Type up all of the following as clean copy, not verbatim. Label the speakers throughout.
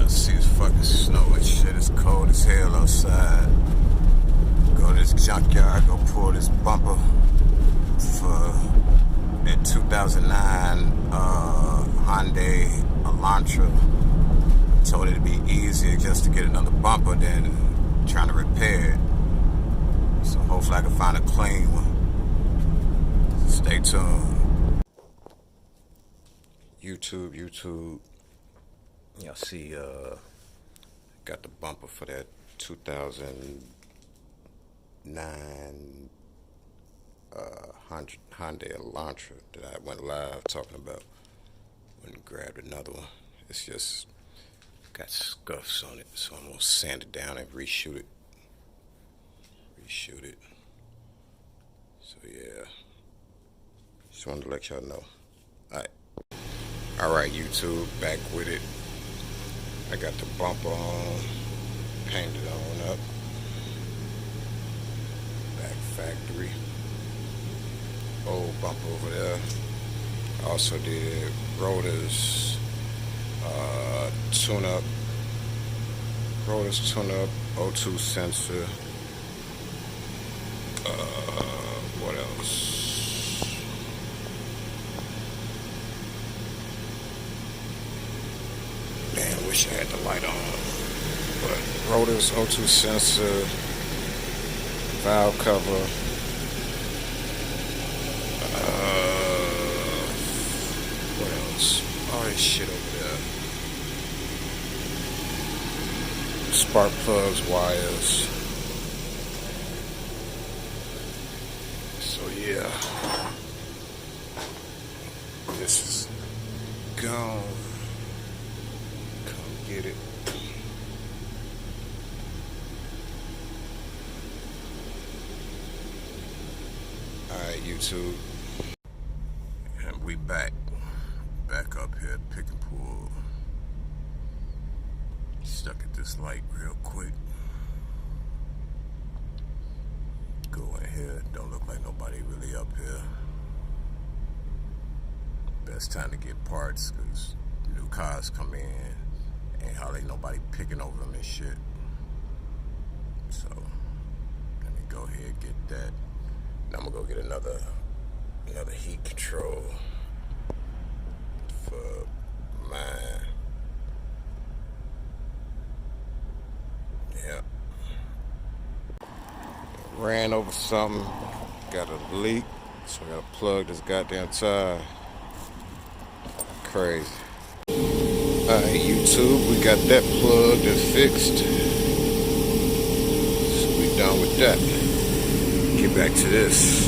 Speaker 1: Y'all see it's fucking snow and shit. It's cold as hell outside. Go to this junkyard, go pull this bumper for that 2009 Hyundai Elantra. Told it to be easier just to get another bumper than trying to repair it. So hopefully I can find a clean one. Stay tuned. YouTube. Y'all see, got the bumper for that 2009 Hyundai Elantra that I went live talking about. Went and grabbed another one. It's just got scuffs on it, so I'm gonna sand it down and reshoot it. So yeah, just wanted to let y'all know. Alright, YouTube, back with it. I got the bumper on, painted on up. Back factory. Old bumper over there. Also did rotors, tune up. Rotors tune up, O2 sensor. What else? Damn, wish I had the light on. But rotors, O2 sensor, valve cover. What else? All this shit over there. Spark plugs, wires. So yeah, this is gone. Come get it. Alright, YouTube. And we back up here at Pick and Pull. Stuck at this light real quick. Go in here. Don't look like nobody really up here. Best time to get parts because new cars come in. Ain't hardly nobody picking over them and shit. So let me go ahead and get that. Now I'm gonna go get another heat control for mine. Yeah. Ran over something, got a leak, so I gotta plug this goddamn tire. Crazy. Alright, YouTube, we got that plugged and fixed. So we done with that. Get back to this.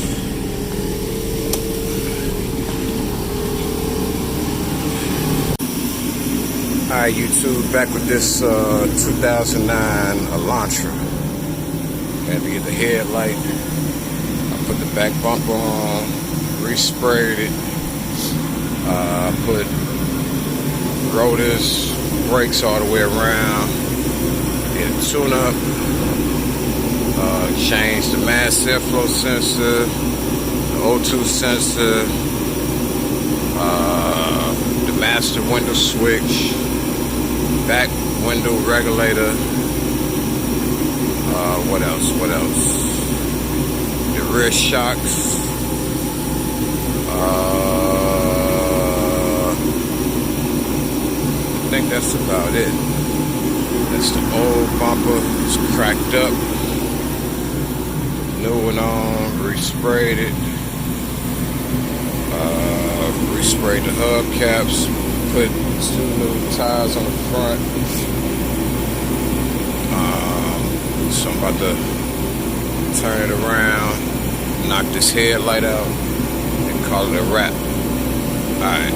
Speaker 1: Alright, YouTube, back with this 2009 Elantra. Had to get the headlight. I put the back bumper on, resprayed it. Put rotors, brakes all the way around. Did a tune up. Changed the mass airflow sensor, the O2 sensor, the master window switch, back window regulator. What else? The rear shocks. I think that's about it. That's the old bumper. It's cracked up. New one on. Resprayed it. Resprayed the hubcaps. Put 2 new tires on the front. So I'm about to turn it around, knock this headlight out, and call it a wrap. Alright.